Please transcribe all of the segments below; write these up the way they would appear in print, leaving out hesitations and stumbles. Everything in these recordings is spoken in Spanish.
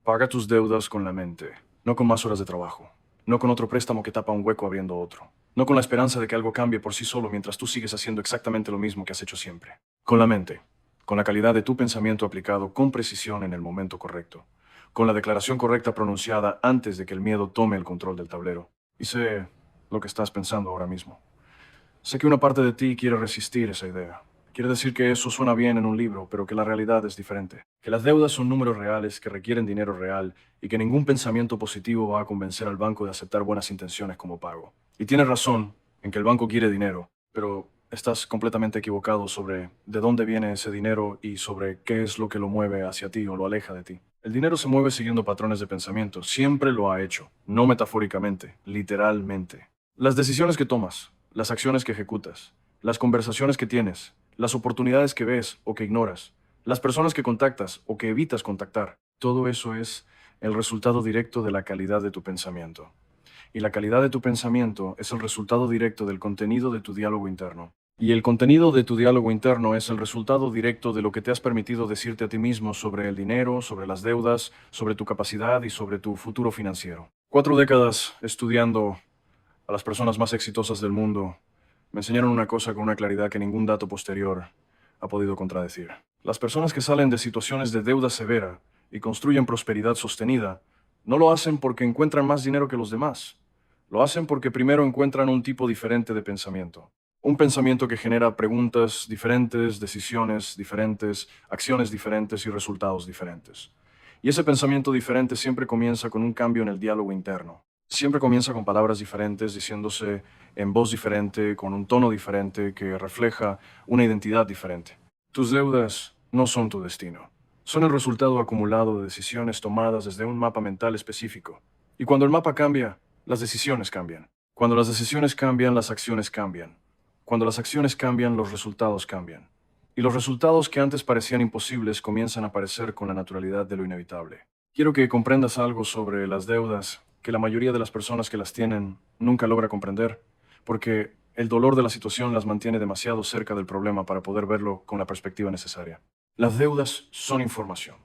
Paga tus deudas con la mente, no con más horas de trabajo, no con otro préstamo que tapa un hueco abriendo otro, no con la esperanza de que algo cambie por sí solo mientras tú sigues haciendo exactamente lo mismo que has hecho siempre. Con la mente, con la calidad de tu pensamiento aplicado con precisión en el momento correcto, con la declaración correcta pronunciada antes de que el miedo tome el control del tablero. Y sé lo que estás pensando ahora mismo. Sé que una parte de ti quiere resistir esa idea. Quiere decir que eso suena bien en un libro, pero que la realidad es diferente. Que las deudas son números reales, que requieren dinero real, y que ningún pensamiento positivo va a convencer al banco de aceptar buenas intenciones como pago. Y tienes razón en que el banco quiere dinero, pero estás completamente equivocado sobre de dónde viene ese dinero y sobre qué es lo que lo mueve hacia ti o lo aleja de ti. El dinero se mueve siguiendo patrones de pensamiento. Siempre lo ha hecho, no metafóricamente, literalmente. Las decisiones que tomas, las acciones que ejecutas, las conversaciones que tienes, las oportunidades que ves o que ignoras, las personas que contactas o que evitas contactar, todo eso es el resultado directo de la calidad de tu pensamiento. Y la calidad de tu pensamiento es el resultado directo del contenido de tu diálogo interno. Y el contenido de tu diálogo interno es el resultado directo de lo que te has permitido decirte a ti mismo sobre el dinero, sobre las deudas, sobre tu capacidad y sobre tu futuro financiero. 4 décadas estudiando a las personas más exitosas del mundo me enseñaron una cosa con una claridad que ningún dato posterior ha podido contradecir. Las personas que salen de situaciones de deuda severa y construyen prosperidad sostenida no lo hacen porque encuentran más dinero que los demás. Lo hacen porque primero encuentran un tipo diferente de pensamiento. Un pensamiento que genera preguntas diferentes, decisiones diferentes, acciones diferentes y resultados diferentes. Y ese pensamiento diferente siempre comienza con un cambio en el diálogo interno. Siempre comienza con palabras diferentes, diciéndose en voz diferente, con un tono diferente que refleja una identidad diferente. Tus deudas no son tu destino. Son el resultado acumulado de decisiones tomadas desde un mapa mental específico. Y cuando el mapa cambia, las decisiones cambian. Cuando las decisiones cambian, las acciones cambian. Cuando las acciones cambian, los resultados cambian. Y los resultados que antes parecían imposibles comienzan a aparecer con la naturalidad de lo inevitable. Quiero que comprendas algo sobre las deudas que la mayoría de las personas que las tienen nunca logra comprender, porque el dolor de la situación las mantiene demasiado cerca del problema para poder verlo con la perspectiva necesaria. Las deudas son información.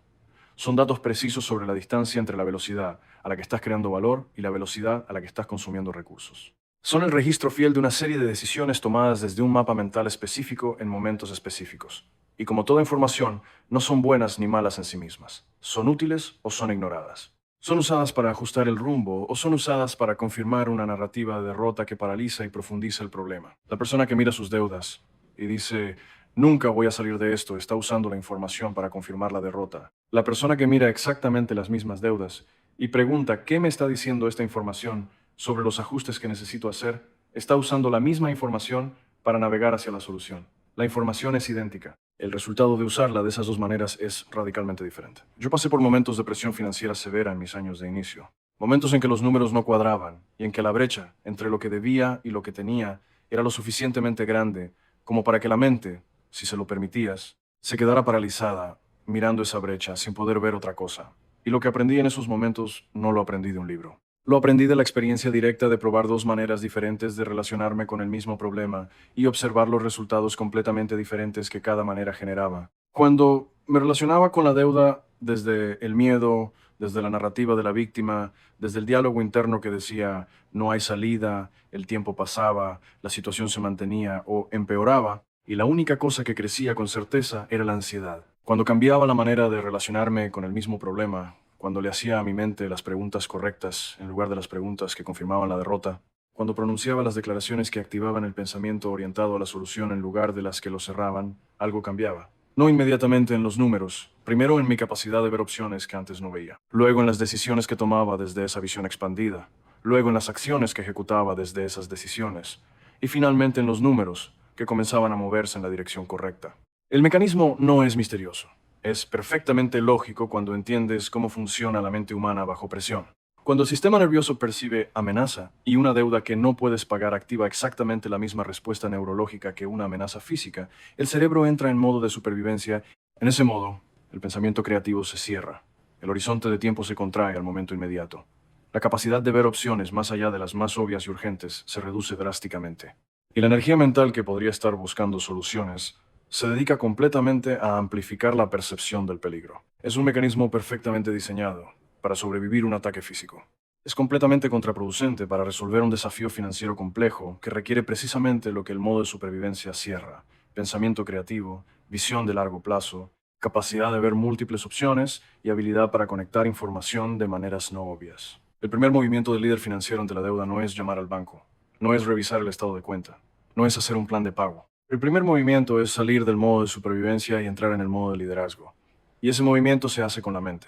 Son datos precisos sobre la distancia entre la velocidad a la que estás creando valor y la velocidad a la que estás consumiendo recursos. Son el registro fiel de una serie de decisiones tomadas desde un mapa mental específico en momentos específicos. Y como toda información, no son buenas ni malas en sí mismas. Son útiles o son ignoradas. Son usadas para ajustar el rumbo o son usadas para confirmar una narrativa de derrota que paraliza y profundiza el problema. La persona que mira sus deudas y dice, nunca voy a salir de esto, está usando la información para confirmar la derrota. La persona que mira exactamente las mismas deudas y pregunta, ¿qué me está diciendo esta información sobre los ajustes que necesito hacer? Está usando la misma información para navegar hacia la solución. La información es idéntica. El resultado de usarla de esas dos maneras es radicalmente diferente. Yo pasé por momentos de presión financiera severa en mis años de inicio. Momentos en que los números no cuadraban y en que la brecha entre lo que debía y lo que tenía era lo suficientemente grande como para que la mente, si se lo permitías, se quedara paralizada mirando esa brecha sin poder ver otra cosa. Y lo que aprendí en esos momentos no lo aprendí de un libro. Lo aprendí de la experiencia directa de probar dos maneras diferentes de relacionarme con el mismo problema y observar los resultados completamente diferentes que cada manera generaba. Cuando me relacionaba con la deuda desde el miedo, desde la narrativa de la víctima, desde el diálogo interno que decía no hay salida, el tiempo pasaba, la situación se mantenía o empeoraba, y la única cosa que crecía con certeza era la ansiedad. Cuando cambiaba la manera de relacionarme con el mismo problema, cuando le hacía a mi mente las preguntas correctas en lugar de las preguntas que confirmaban la derrota, cuando pronunciaba las declaraciones que activaban el pensamiento orientado a la solución en lugar de las que lo cerraban, algo cambiaba. No inmediatamente en los números, primero en mi capacidad de ver opciones que antes no veía, luego en las decisiones que tomaba desde esa visión expandida, luego en las acciones que ejecutaba desde esas decisiones, y finalmente en los números que comenzaban a moverse en la dirección correcta. El mecanismo no es misterioso. Es perfectamente lógico cuando entiendes cómo funciona la mente humana bajo presión. Cuando el sistema nervioso percibe amenaza y una deuda que no puedes pagar activa exactamente la misma respuesta neurológica que una amenaza física, el cerebro entra en modo de supervivencia. En ese modo, el pensamiento creativo se cierra. El horizonte de tiempo se contrae al momento inmediato. La capacidad de ver opciones más allá de las más obvias y urgentes se reduce drásticamente. Y la energía mental que podría estar buscando soluciones se dedica completamente a amplificar la percepción del peligro. Es un mecanismo perfectamente diseñado, para sobrevivir un ataque físico. Es completamente contraproducente para resolver un desafío financiero complejo que requiere precisamente lo que el modo de supervivencia cierra: pensamiento creativo, visión de largo plazo, capacidad de ver múltiples opciones y habilidad para conectar información de maneras no obvias. El primer movimiento del líder financiero ante la deuda no es llamar al banco, no es revisar el estado de cuenta, no es hacer un plan de pago. El primer movimiento es salir del modo de supervivencia y entrar en el modo de liderazgo. Y ese movimiento se hace con la mente,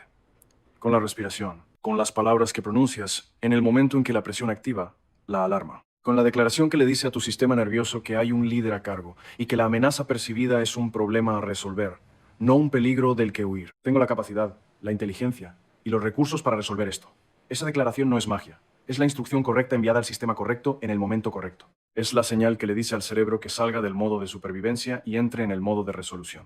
con la respiración, con las palabras que pronuncias en el momento en que la presión activa la alarma, con la declaración que le dice a tu sistema nervioso que hay un líder a cargo y que la amenaza percibida es un problema a resolver, no un peligro del que huir. Tengo la capacidad, la inteligencia y los recursos para resolver esto. Esa declaración no es magia, es la instrucción correcta enviada al sistema correcto en el momento correcto. Es la señal que le dice al cerebro que salga del modo de supervivencia y entre en el modo de resolución.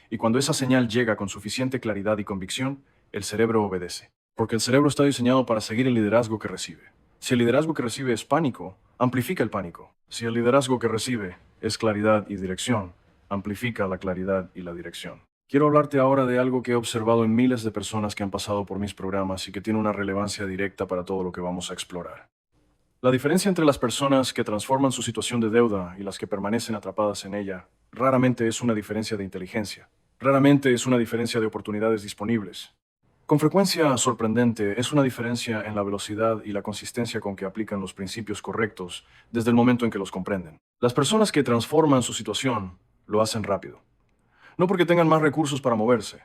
Y cuando esa señal llega con suficiente claridad y convicción, el cerebro obedece. Porque el cerebro está diseñado para seguir el liderazgo que recibe. Si el liderazgo que recibe es pánico, amplifica el pánico. Si el liderazgo que recibe es claridad y dirección, amplifica la claridad y la dirección. Quiero hablarte ahora de algo que he observado en miles de personas que han pasado por mis programas y que tiene una relevancia directa para todo lo que vamos a explorar. La diferencia entre las personas que transforman su situación de deuda y las que permanecen atrapadas en ella raramente es una diferencia de inteligencia. Raramente es una diferencia de oportunidades disponibles. Con frecuencia sorprendente es una diferencia en la velocidad y la consistencia con que aplican los principios correctos desde el momento en que los comprenden. Las personas que transforman su situación lo hacen rápido. No porque tengan más recursos para moverse,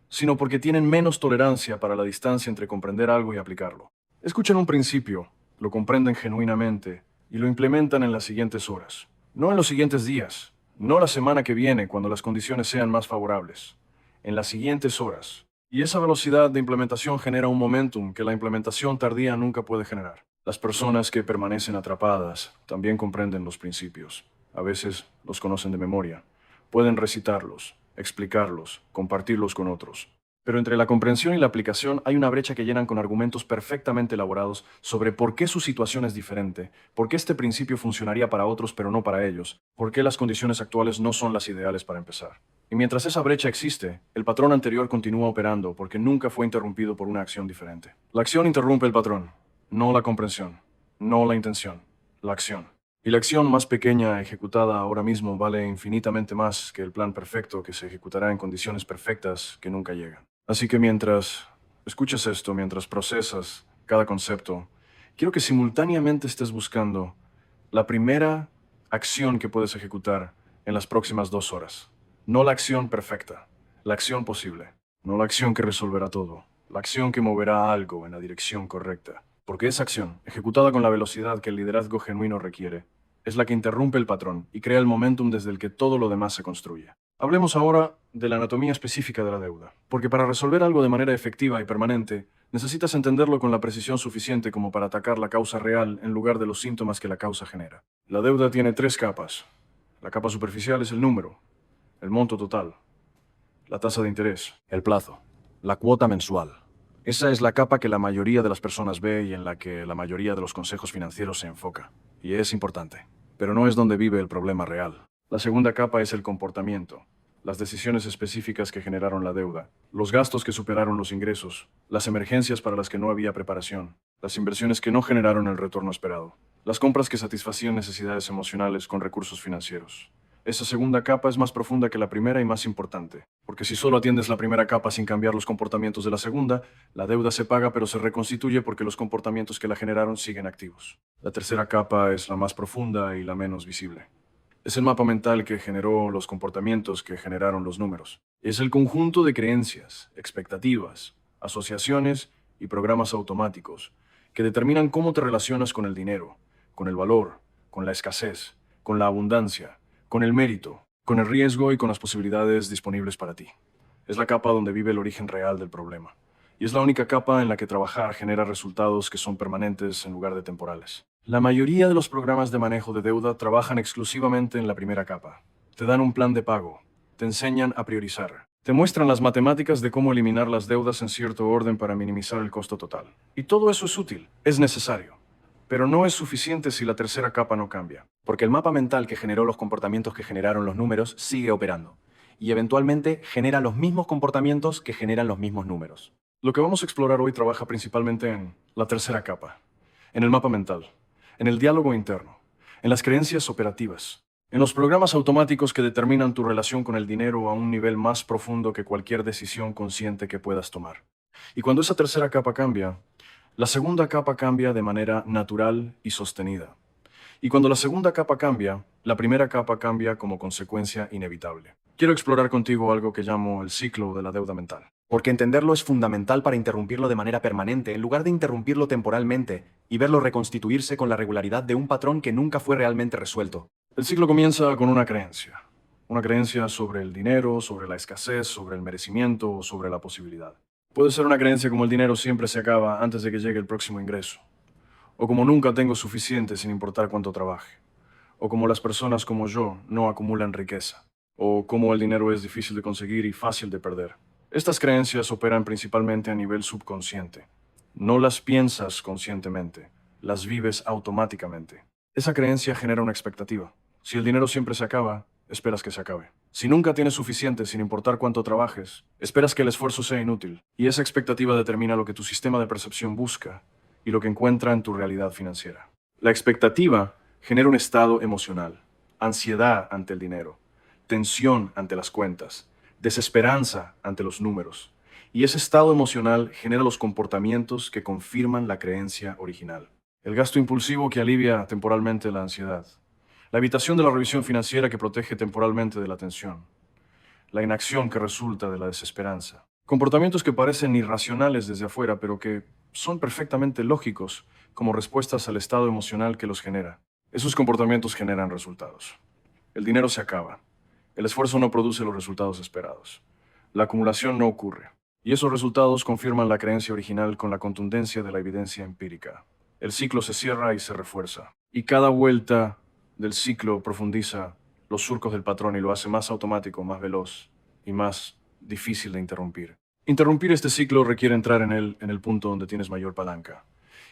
sino porque tienen menos tolerancia para la distancia entre comprender algo y aplicarlo. Escuchan un principio, lo comprenden genuinamente y lo implementan en las siguientes horas. No en los siguientes días, no la semana que viene cuando las condiciones sean más favorables. En las siguientes horas. Y esa velocidad de implementación genera un momentum que la implementación tardía nunca puede generar. Las personas que permanecen atrapadas también comprenden los principios. A veces los conocen de memoria. Pueden recitarlos, explicarlos, compartirlos con otros. Pero entre la comprensión y la aplicación hay una brecha que llenan con argumentos perfectamente elaborados sobre por qué su situación es diferente, por qué este principio funcionaría para otros pero no para ellos, por qué las condiciones actuales no son las ideales para empezar. Y mientras esa brecha existe, el patrón anterior continúa operando porque nunca fue interrumpido por una acción diferente. La acción interrumpe el patrón, no la comprensión, no la intención, la acción. Y la acción más pequeña ejecutada ahora mismo vale infinitamente más que el plan perfecto que se ejecutará en condiciones perfectas que nunca llegan. Así que mientras escuchas esto, mientras procesas cada concepto, quiero que simultáneamente estés buscando la primera acción que puedes ejecutar en las próximas 2 horas. No la acción perfecta, la acción posible. No la acción que resolverá todo, la acción que moverá algo en la dirección correcta. Porque esa acción, ejecutada con la velocidad que el liderazgo genuino requiere, es la que interrumpe el patrón y crea el momentum desde el que todo lo demás se construye. Hablemos ahora de la anatomía específica de la deuda, porque para resolver algo de manera efectiva y permanente, necesitas entenderlo con la precisión suficiente como para atacar la causa real en lugar de los síntomas que la causa genera. La deuda tiene 3 capas. La capa superficial es el número, el monto total, la tasa de interés, el plazo, la cuota mensual. Esa es la capa que la mayoría de las personas ve y en la que la mayoría de los consejos financieros se enfoca. Y es importante, pero no es donde vive el problema real. La segunda capa es el comportamiento, las decisiones específicas que generaron la deuda, los gastos que superaron los ingresos, las emergencias para las que no había preparación, las inversiones que no generaron el retorno esperado, las compras que satisfacían necesidades emocionales con recursos financieros. Esa segunda capa es más profunda que la primera y más importante, porque si solo atiendes la primera capa sin cambiar los comportamientos de la segunda, la deuda se paga pero se reconstituye porque los comportamientos que la generaron siguen activos. La tercera capa es la más profunda y la menos visible. Es el mapa mental que generó los comportamientos que generaron los números. Es el conjunto de creencias, expectativas, asociaciones y programas automáticos que determinan cómo te relacionas con el dinero, con el valor, con la escasez, con la abundancia, con el mérito, con el riesgo y con las posibilidades disponibles para ti. Es la capa donde vive el origen real del problema. Y es la única capa en la que trabajar genera resultados que son permanentes en lugar de temporales. La mayoría de los programas de manejo de deuda trabajan exclusivamente en la primera capa. Te dan un plan de pago, te enseñan a priorizar, te muestran las matemáticas de cómo eliminar las deudas en cierto orden para minimizar el costo total. Y todo eso es útil, es necesario. Pero no es suficiente si la tercera capa no cambia. Porque el mapa mental que generó los comportamientos que generaron los números sigue operando. Y eventualmente genera los mismos comportamientos que generan los mismos números. Lo que vamos a explorar hoy trabaja principalmente en la tercera capa, en el mapa mental, en el diálogo interno, en las creencias operativas, en los programas automáticos que determinan tu relación con el dinero a un nivel más profundo que cualquier decisión consciente que puedas tomar. Y cuando esa tercera capa cambia, la segunda capa cambia de manera natural y sostenida. Y cuando la segunda capa cambia, la primera capa cambia como consecuencia inevitable. Quiero explorar contigo algo que llamo el ciclo de la deuda mental. Porque entenderlo es fundamental para interrumpirlo de manera permanente, en lugar de interrumpirlo temporalmente y verlo reconstituirse con la regularidad de un patrón que nunca fue realmente resuelto. El ciclo comienza con una creencia. Una creencia sobre el dinero, sobre la escasez, sobre el merecimiento o sobre la posibilidad. Puede ser una creencia como el dinero siempre se acaba antes de que llegue el próximo ingreso. O como nunca tengo suficiente sin importar cuánto trabaje. O como las personas como yo no acumulan riqueza. O como el dinero es difícil de conseguir y fácil de perder. Estas creencias operan principalmente a nivel subconsciente. No las piensas conscientemente, las vives automáticamente. Esa creencia genera una expectativa. Si el dinero siempre se acaba, esperas que se acabe. Si nunca tienes suficiente sin importar cuánto trabajes, esperas que el esfuerzo sea inútil. Y esa expectativa determina lo que tu sistema de percepción busca y lo que encuentra en tu realidad financiera. La expectativa genera un estado emocional, ansiedad ante el dinero, tensión ante las cuentas, desesperanza ante los números. Y ese estado emocional genera los comportamientos que confirman la creencia original. El gasto impulsivo que alivia temporalmente la ansiedad. La evitación de la revisión financiera que protege temporalmente de la tensión. La inacción que resulta de la desesperanza. Comportamientos que parecen irracionales desde afuera, pero que son perfectamente lógicos como respuestas al estado emocional que los genera. Esos comportamientos generan resultados. El dinero se acaba. El esfuerzo no produce los resultados esperados. La acumulación no ocurre. Y esos resultados confirman la creencia original con la contundencia de la evidencia empírica. El ciclo se cierra y se refuerza. Y cada vuelta del ciclo profundiza los surcos del patrón y lo hace más automático, más veloz y más difícil de interrumpir. Interrumpir este ciclo requiere entrar en él en el punto donde tienes mayor palanca.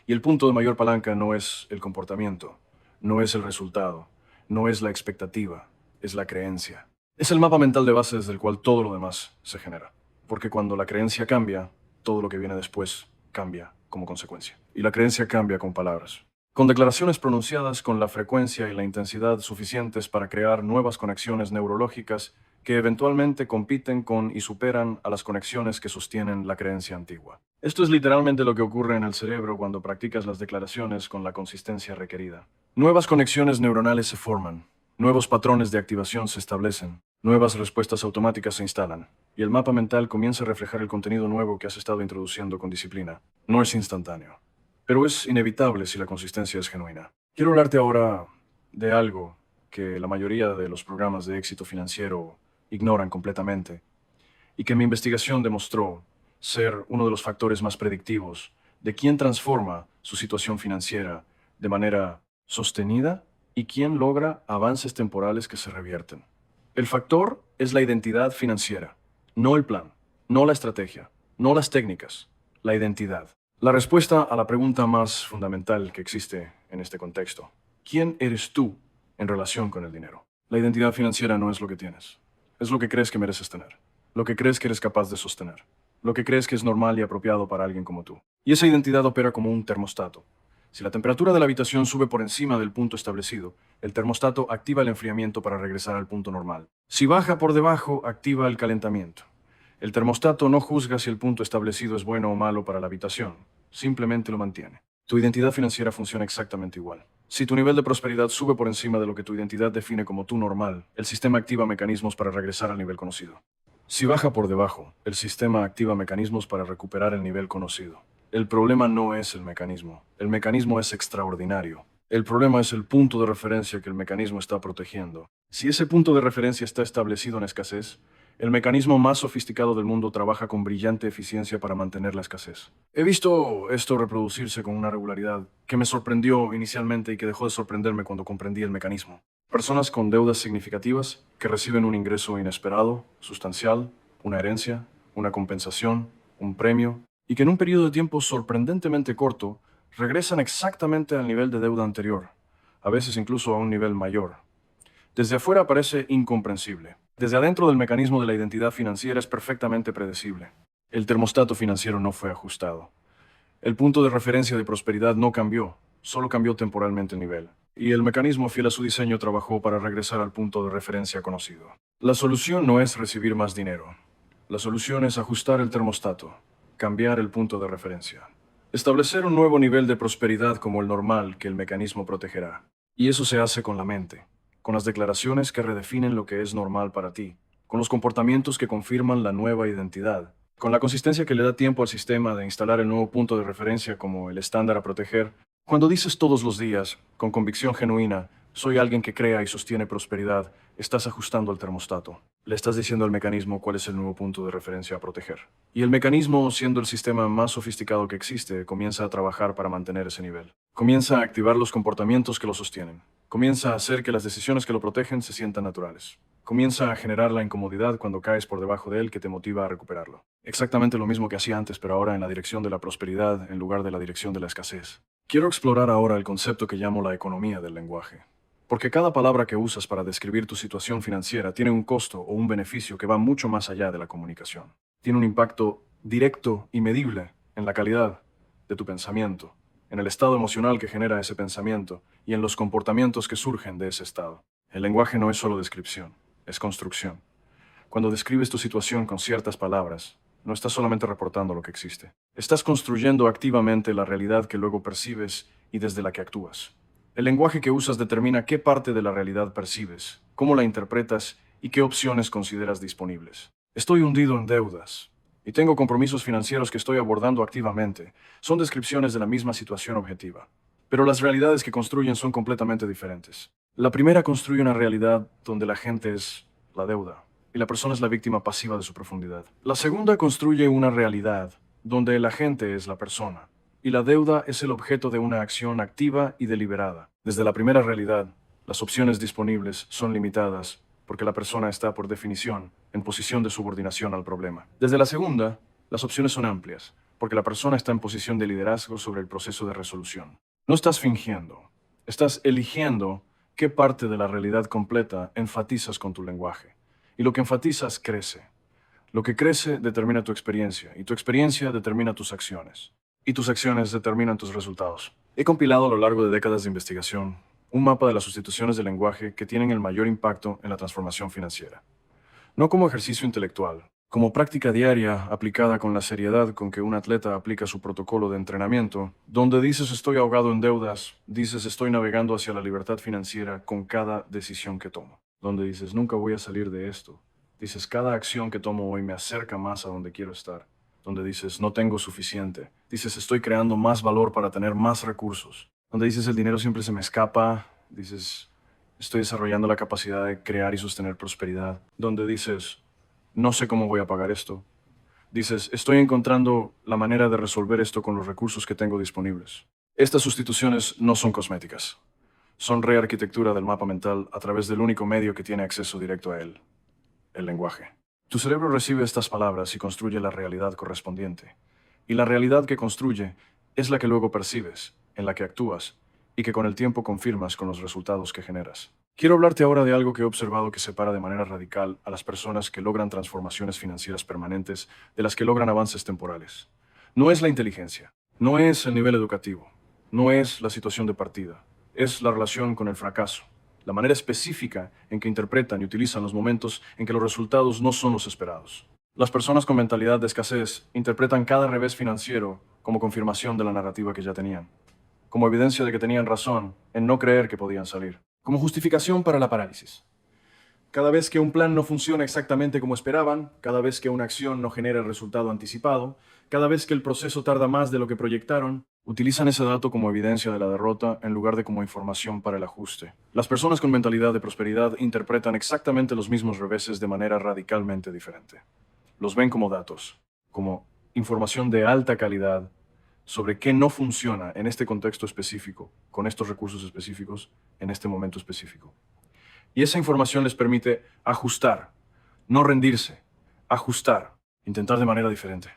Y el punto de mayor palanca no es el comportamiento, no es el resultado, no es la expectativa, es la creencia. Es el mapa mental de base desde el cual todo lo demás se genera. Porque cuando la creencia cambia, todo lo que viene después cambia como consecuencia. Y la creencia cambia con palabras. Con declaraciones pronunciadas con la frecuencia y la intensidad suficientes para crear nuevas conexiones neurológicas que eventualmente compiten con y superan a las conexiones que sostienen la creencia antigua. Esto es literalmente lo que ocurre en el cerebro cuando practicas las declaraciones con la consistencia requerida. Nuevas conexiones neuronales se forman, nuevos patrones de activación se establecen, nuevas respuestas automáticas se instalan, y el mapa mental comienza a reflejar el contenido nuevo que has estado introduciendo con disciplina. No es instantáneo, pero es inevitable si la consistencia es genuina. Quiero hablarte ahora de algo que la mayoría de los programas de éxito financiero ignoran completamente y que mi investigación demostró ser uno de los factores más predictivos de quién transforma su situación financiera de manera sostenida y quién logra avances temporales que se revierten. El factor es la identidad financiera, no el plan, no la estrategia, no las técnicas, la identidad. La respuesta a la pregunta más fundamental que existe en este contexto: ¿quién eres tú en relación con el dinero? La identidad financiera no es lo que tienes, es lo que crees que mereces tener, lo que crees que eres capaz de sostener, lo que crees que es normal y apropiado para alguien como tú. Y esa identidad opera como un termostato. Si la temperatura de la habitación sube por encima del punto establecido, el termostato activa el enfriamiento para regresar al punto normal. Si baja por debajo, activa el calentamiento. El termostato no juzga si el punto establecido es bueno o malo para la habitación, simplemente lo mantiene. Tu identidad financiera funciona exactamente igual. Si tu nivel de prosperidad sube por encima de lo que tu identidad define como tu normal, el sistema activa mecanismos para regresar al nivel conocido. Si baja por debajo, el sistema activa mecanismos para recuperar el nivel conocido. El problema no es el mecanismo es extraordinario. El problema es el punto de referencia que el mecanismo está protegiendo. Si ese punto de referencia está establecido en escasez, el mecanismo más sofisticado del mundo trabaja con brillante eficiencia para mantener la escasez. He visto esto reproducirse con una regularidad que me sorprendió inicialmente y que dejó de sorprenderme cuando comprendí el mecanismo. Personas con deudas significativas que reciben un ingreso inesperado, sustancial, una herencia, una compensación, un premio, y que en un periodo de tiempo sorprendentemente corto regresan exactamente al nivel de deuda anterior, a veces incluso a un nivel mayor. Desde afuera parece incomprensible. Desde adentro del mecanismo de la identidad financiera es perfectamente predecible. El termostato financiero no fue ajustado. El punto de referencia de prosperidad no cambió, solo cambió temporalmente el nivel. Y el mecanismo fiel a su diseño trabajó para regresar al punto de referencia conocido. La solución no es recibir más dinero. La solución es ajustar el termostato, cambiar el punto de referencia. Establecer un nuevo nivel de prosperidad como el normal que el mecanismo protegerá. Y eso se hace con la mente, con las declaraciones que redefinen lo que es normal para ti, con los comportamientos que confirman la nueva identidad, con la consistencia que le da tiempo al sistema de instalar el nuevo punto de referencia como el estándar a proteger. Cuando dices todos los días, con convicción genuina, soy alguien que crea y sostiene prosperidad, estás ajustando el termostato. Le estás diciendo al mecanismo cuál es el nuevo punto de referencia a proteger. Y el mecanismo, siendo el sistema más sofisticado que existe, comienza a trabajar para mantener ese nivel. Comienza a activar los comportamientos que lo sostienen. Comienza a hacer que las decisiones que lo protegen se sientan naturales. Comienza a generar la incomodidad cuando caes por debajo de él que te motiva a recuperarlo. Exactamente lo mismo que hacía antes, pero ahora en la dirección de la prosperidad en lugar de la dirección de la escasez. Quiero explorar ahora el concepto que llamo la economía del lenguaje. Porque cada palabra que usas para describir tu situación financiera tiene un costo o un beneficio que va mucho más allá de la comunicación. Tiene un impacto directo y medible en la calidad de tu pensamiento, en el estado emocional que genera ese pensamiento y en los comportamientos que surgen de ese estado. El lenguaje no es solo descripción, es construcción. Cuando describes tu situación con ciertas palabras, no estás solamente reportando lo que existe. Estás construyendo activamente la realidad que luego percibes y desde la que actúas. El lenguaje que usas determina qué parte de la realidad percibes, cómo la interpretas y qué opciones consideras disponibles. Estoy hundido en deudas y tengo compromisos financieros que estoy abordando activamente. Son descripciones de la misma situación objetiva. Pero las realidades que construyen son completamente diferentes. La primera construye una realidad donde la gente es la deuda y la persona es la víctima pasiva de su profundidad. La segunda construye una realidad donde el agente es la persona y la deuda es el objeto de una acción activa y deliberada. Desde la primera realidad, las opciones disponibles son limitadas porque la persona está, por definición, en posición de subordinación al problema. Desde la segunda, las opciones son amplias porque la persona está en posición de liderazgo sobre el proceso de resolución. No estás fingiendo, estás eligiendo qué parte de la realidad completa enfatizas con tu lenguaje. Y lo que enfatizas crece. Lo que crece determina tu experiencia, y tu experiencia determina tus acciones. Y tus acciones determinan tus resultados. He compilado a lo largo de décadas de investigación un mapa de las sustituciones del lenguaje que tienen el mayor impacto en la transformación financiera. No como ejercicio intelectual, como práctica diaria aplicada con la seriedad con que un atleta aplica su protocolo de entrenamiento, donde dices estoy ahogado en deudas, dices estoy navegando hacia la libertad financiera con cada decisión que tomo. Donde dices nunca voy a salir de esto, dices cada acción que tomo hoy me acerca más a donde quiero estar. Donde dices no tengo suficiente, dices estoy creando más valor para tener más recursos. Donde dices el dinero siempre se me escapa, dices estoy desarrollando la capacidad de crear y sostener prosperidad. Donde dices no sé cómo voy a pagar esto. Dices, estoy encontrando la manera de resolver esto con los recursos que tengo disponibles. Estas sustituciones no son cosméticas. Son rearquitectura del mapa mental a través del único medio que tiene acceso directo a él, el lenguaje. Tu cerebro recibe estas palabras y construye la realidad correspondiente. Y la realidad que construye es la que luego percibes, en la que actúas, y que con el tiempo confirmas con los resultados que generas. Quiero hablarte ahora de algo que he observado que separa de manera radical a las personas que logran transformaciones financieras permanentes de las que logran avances temporales. No es la inteligencia, no es el nivel educativo, no es la situación de partida, es la relación con el fracaso, la manera específica en que interpretan y utilizan los momentos en que los resultados no son los esperados. Las personas con mentalidad de escasez interpretan cada revés financiero como confirmación de la narrativa que ya tenían, como evidencia de que tenían razón en no creer que podían salir. Como justificación para la parálisis. Cada vez que un plan no funciona exactamente como esperaban, cada vez que una acción no genera el resultado anticipado, cada vez que el proceso tarda más de lo que proyectaron, utilizan ese dato como evidencia de la derrota en lugar de como información para el ajuste. Las personas con mentalidad de prosperidad interpretan exactamente los mismos reveses de manera radicalmente diferente. Los ven como datos, como información de alta calidad sobre qué no funciona en este contexto específico, con estos recursos específicos, en este momento específico. Y esa información les permite ajustar, no rendirse, ajustar, intentar de manera diferente.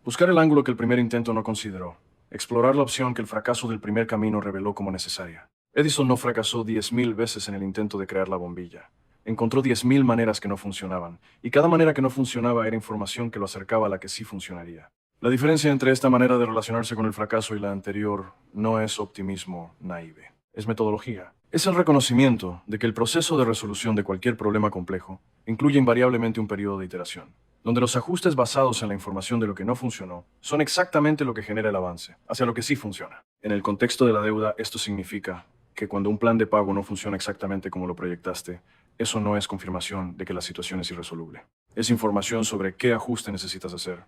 Buscar el ángulo que el primer intento no consideró, explorar la opción que el fracaso del primer camino reveló como necesaria. Edison no fracasó 10.000 veces en el intento de crear la bombilla. Encontró 10.000 maneras que no funcionaban, y cada manera que no funcionaba era información que lo acercaba a la que sí funcionaría. La diferencia entre esta manera de relacionarse con el fracaso y la anterior no es optimismo naive, es metodología. Es el reconocimiento de que el proceso de resolución de cualquier problema complejo incluye invariablemente un periodo de iteración, donde los ajustes basados en la información de lo que no funcionó son exactamente lo que genera el avance hacia lo que sí funciona. En el contexto de la deuda, esto significa que cuando un plan de pago no funciona exactamente como lo proyectaste, eso no es confirmación de que la situación es irresoluble. Es información sobre qué ajuste necesitas hacer.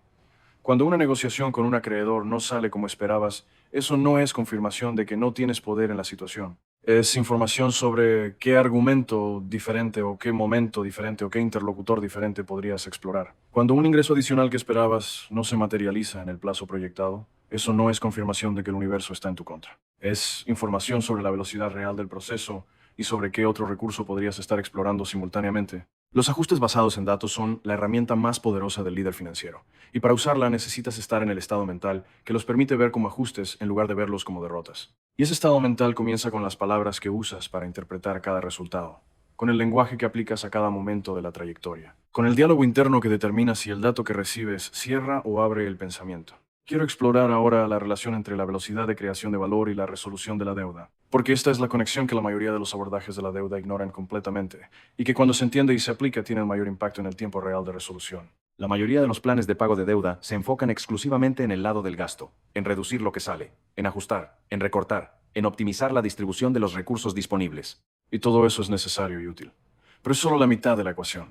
Cuando una negociación con un acreedor no sale como esperabas, eso no es confirmación de que no tienes poder en la situación. Es información sobre qué argumento diferente o qué momento diferente o qué interlocutor diferente podrías explorar. Cuando un ingreso adicional que esperabas no se materializa en el plazo proyectado, eso no es confirmación de que el universo está en tu contra. Es información sobre la velocidad real del proceso y sobre qué otro recurso podrías estar explorando simultáneamente. Los ajustes basados en datos son la herramienta más poderosa del líder financiero, y para usarla necesitas estar en el estado mental que los permite ver como ajustes en lugar de verlos como derrotas. Y ese estado mental comienza con las palabras que usas para interpretar cada resultado, con el lenguaje que aplicas a cada momento de la trayectoria, con el diálogo interno que determina si el dato que recibes cierra o abre el pensamiento. Quiero explorar ahora la relación entre la velocidad de creación de valor y la resolución de la deuda, porque esta es la conexión que la mayoría de los abordajes de la deuda ignoran completamente, y que cuando se entiende y se aplica tiene el mayor impacto en el tiempo real de resolución. La mayoría de los planes de pago de deuda se enfocan exclusivamente en el lado del gasto, en reducir lo que sale, en ajustar, en recortar, en optimizar la distribución de los recursos disponibles. Y todo eso es necesario y útil. Pero es solo la mitad de la ecuación.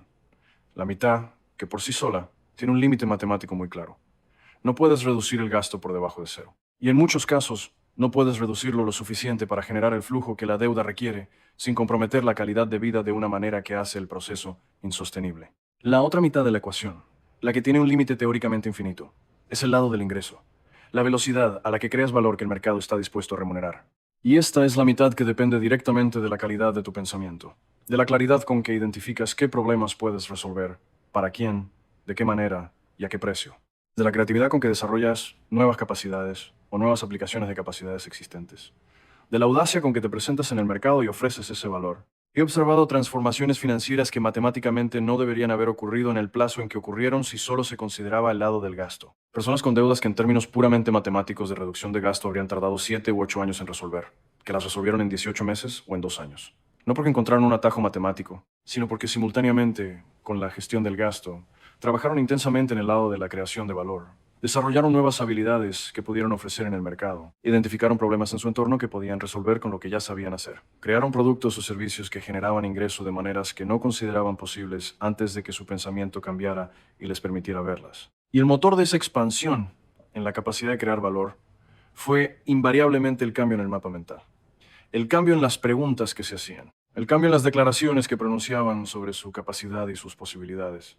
La mitad, que por sí sola, tiene un límite matemático muy claro. No puedes reducir el gasto por debajo de cero. Y en muchos casos, no puedes reducirlo lo suficiente para generar el flujo que la deuda requiere sin comprometer la calidad de vida de una manera que hace el proceso insostenible. La otra mitad de la ecuación, la que tiene un límite teóricamente infinito, es el lado del ingreso, la velocidad a la que creas valor que el mercado está dispuesto a remunerar. Y esta es la mitad que depende directamente de la calidad de tu pensamiento, de la claridad con que identificas qué problemas puedes resolver, para quién, de qué manera y a qué precio. De la creatividad con que desarrollas nuevas capacidades o nuevas aplicaciones de capacidades existentes. De la audacia con que te presentas en el mercado y ofreces ese valor. He observado transformaciones financieras que matemáticamente no deberían haber ocurrido en el plazo en que ocurrieron si solo se consideraba el lado del gasto. Personas con deudas que en términos puramente matemáticos de reducción de gasto habrían tardado 7 u 8 años en resolver, que las resolvieron en 18 meses o en 2 años. No porque encontraron un atajo matemático, sino porque simultáneamente, con la gestión del gasto, trabajaron intensamente en el lado de la creación de valor. Desarrollaron nuevas habilidades que pudieron ofrecer en el mercado. Identificaron problemas en su entorno que podían resolver con lo que ya sabían hacer. Crearon productos o servicios que generaban ingreso de maneras que no consideraban posibles antes de que su pensamiento cambiara y les permitiera verlas. Y el motor de esa expansión en la capacidad de crear valor fue invariablemente el cambio en el mapa mental. El cambio en las preguntas que se hacían. El cambio en las declaraciones que pronunciaban sobre su capacidad y sus posibilidades.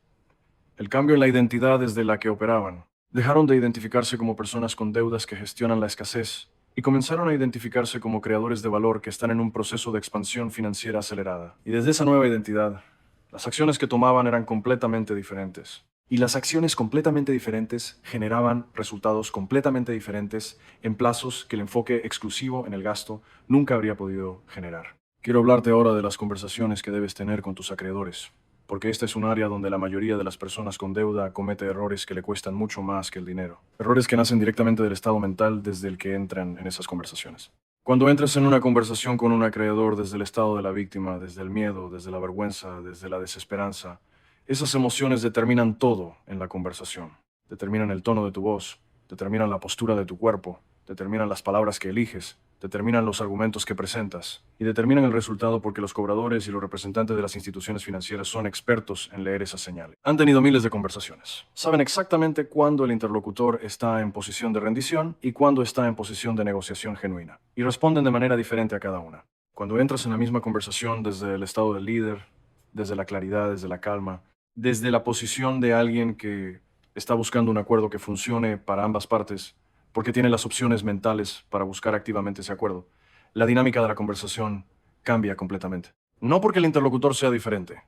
El cambio en la identidad desde la que operaban. Dejaron de identificarse como personas con deudas que gestionan la escasez y comenzaron a identificarse como creadores de valor que están en un proceso de expansión financiera acelerada. Y desde esa nueva identidad, las acciones que tomaban eran completamente diferentes. Y las acciones completamente diferentes generaban resultados completamente diferentes en plazos que el enfoque exclusivo en el gasto nunca habría podido generar. Quiero hablarte ahora de las conversaciones que debes tener con tus acreedores, porque esta es un área donde la mayoría de las personas con deuda comete errores que le cuestan mucho más que el dinero. Errores que nacen directamente del estado mental desde el que entran en esas conversaciones. Cuando entras en una conversación con un acreedor desde el estado de la víctima, desde el miedo, desde la vergüenza, desde la desesperanza, esas emociones determinan todo en la conversación. Determinan el tono de tu voz, determinan la postura de tu cuerpo, determinan las palabras que eliges, determinan los argumentos que presentas y determinan el resultado porque los cobradores y los representantes de las instituciones financieras son expertos en leer esas señales. Han tenido miles de conversaciones. Saben exactamente cuándo el interlocutor está en posición de rendición y cuándo está en posición de negociación genuina. Y responden de manera diferente a cada una. Cuando entras en la misma conversación desde el estado del líder, desde la claridad, desde la calma, desde la posición de alguien que está buscando un acuerdo que funcione para ambas partes, porque tiene las opciones mentales para buscar activamente ese acuerdo, la dinámica de la conversación cambia completamente. No porque el interlocutor sea diferente,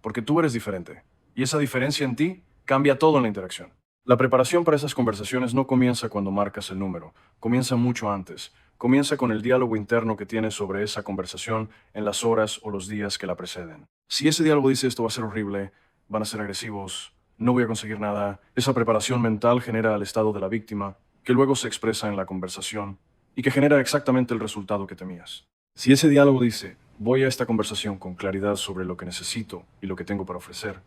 porque tú eres diferente. Y esa diferencia en ti cambia todo en la interacción. La preparación para esas conversaciones no comienza cuando marcas el número, comienza mucho antes. Comienza con el diálogo interno que tienes sobre esa conversación en las horas o los días que la preceden. Si ese diálogo dice esto va a ser horrible, van a ser agresivos, no voy a conseguir nada, esa preparación mental genera el estado de la víctima, que luego se expresa en la conversación y que genera exactamente el resultado que temías. Si ese diálogo dice, voy a esta conversación con claridad sobre lo que necesito y lo que tengo para ofrecer,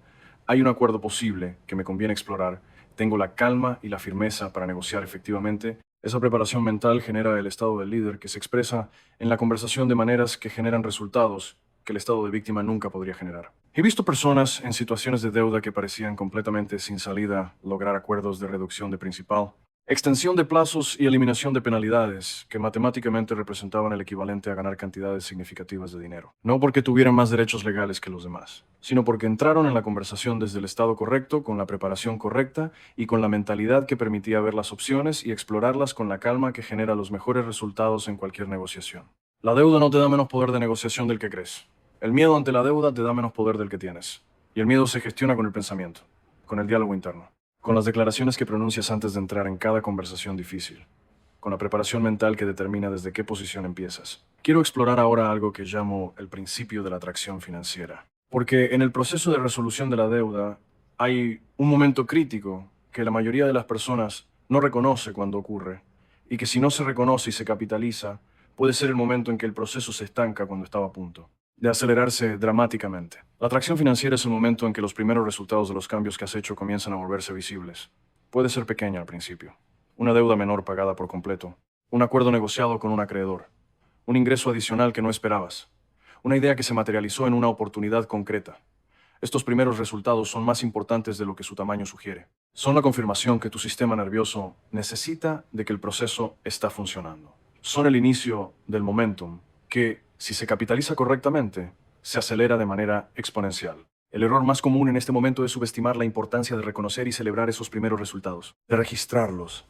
hay un acuerdo posible que me conviene explorar, tengo la calma y la firmeza para negociar efectivamente, esa preparación mental genera el estado del líder que se expresa en la conversación de maneras que generan resultados que el estado de víctima nunca podría generar. He visto personas en situaciones de deuda que parecían completamente sin salida lograr acuerdos de reducción de principal, extensión de plazos y eliminación de penalidades que matemáticamente representaban el equivalente a ganar cantidades significativas de dinero. No porque tuvieran más derechos legales que los demás, sino porque entraron en la conversación desde el estado correcto, con la preparación correcta y con la mentalidad que permitía ver las opciones y explorarlas con la calma que genera los mejores resultados en cualquier negociación. La deuda no te da menos poder de negociación del que crees. El miedo ante la deuda te da menos poder del que tienes. Y el miedo se gestiona con el pensamiento, con el diálogo interno, con las declaraciones que pronuncias antes de entrar en cada conversación difícil, con la preparación mental que determina desde qué posición empiezas. Quiero explorar ahora algo que llamo el principio de la atracción financiera. Porque en el proceso de resolución de la deuda hay un momento crítico que la mayoría de las personas no reconoce cuando ocurre, y que si no se reconoce y se capitaliza, puede ser el momento en que el proceso se estanca cuando estaba a punto de acelerarse dramáticamente. La atracción financiera es el momento en que los primeros resultados de los cambios que has hecho comienzan a volverse visibles. Puede ser pequeña al principio, una deuda menor pagada por completo, un acuerdo negociado con un acreedor, un ingreso adicional que no esperabas, una idea que se materializó en una oportunidad concreta. Estos primeros resultados son más importantes de lo que su tamaño sugiere. Son la confirmación que tu sistema nervioso necesita de que el proceso está funcionando. Son el inicio del momentum que, si se capitaliza correctamente, se acelera de manera exponencial. El error más común en este momento es subestimar la importancia de reconocer y celebrar esos primeros resultados, de registrarlos,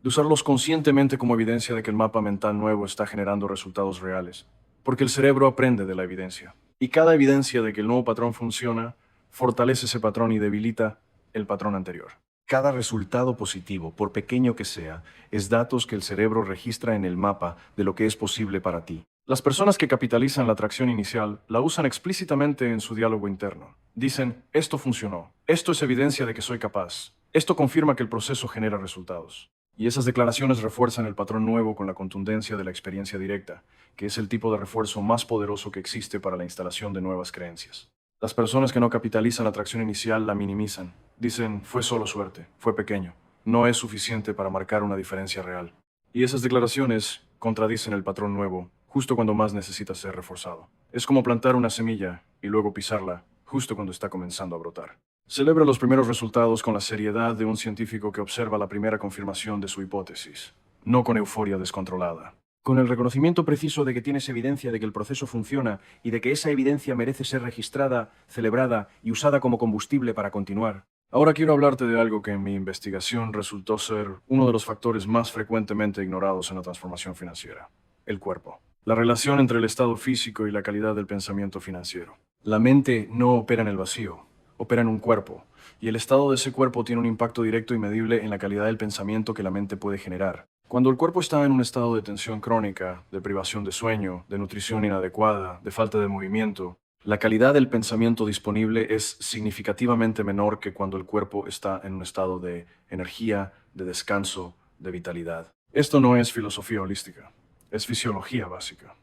de usarlos conscientemente como evidencia de que el mapa mental nuevo está generando resultados reales, porque el cerebro aprende de la evidencia. Y cada evidencia de que el nuevo patrón funciona, fortalece ese patrón y debilita el patrón anterior. Cada resultado positivo, por pequeño que sea, es datos que el cerebro registra en el mapa de lo que es posible para ti. Las personas que capitalizan la atracción inicial la usan explícitamente en su diálogo interno. Dicen, esto funcionó, esto es evidencia de que soy capaz, esto confirma que el proceso genera resultados. Y esas declaraciones refuerzan el patrón nuevo con la contundencia de la experiencia directa, que es el tipo de refuerzo más poderoso que existe para la instalación de nuevas creencias. Las personas que no capitalizan la atracción inicial la minimizan. Dicen, fue solo suerte, fue pequeño, no es suficiente para marcar una diferencia real. Y esas declaraciones contradicen el patrón nuevo, justo cuando más necesita ser reforzado. Es como plantar una semilla y luego pisarla, justo cuando está comenzando a brotar. Celebra los primeros resultados con la seriedad de un científico que observa la primera confirmación de su hipótesis, no con euforia descontrolada. Con el reconocimiento preciso de que tienes evidencia de que el proceso funciona y de que esa evidencia merece ser registrada, celebrada y usada como combustible para continuar. Ahora quiero hablarte de algo que en mi investigación resultó ser uno de los factores más frecuentemente ignorados en la transformación financiera: el cuerpo. La relación entre el estado físico y la calidad del pensamiento financiero. La mente no opera en el vacío, opera en un cuerpo, y el estado de ese cuerpo tiene un impacto directo y medible en la calidad del pensamiento que la mente puede generar. Cuando el cuerpo está en un estado de tensión crónica, de privación de sueño, de nutrición inadecuada, de falta de movimiento, la calidad del pensamiento disponible es significativamente menor que cuando el cuerpo está en un estado de energía, de descanso, de vitalidad. Esto no es filosofía holística, es fisiología básica.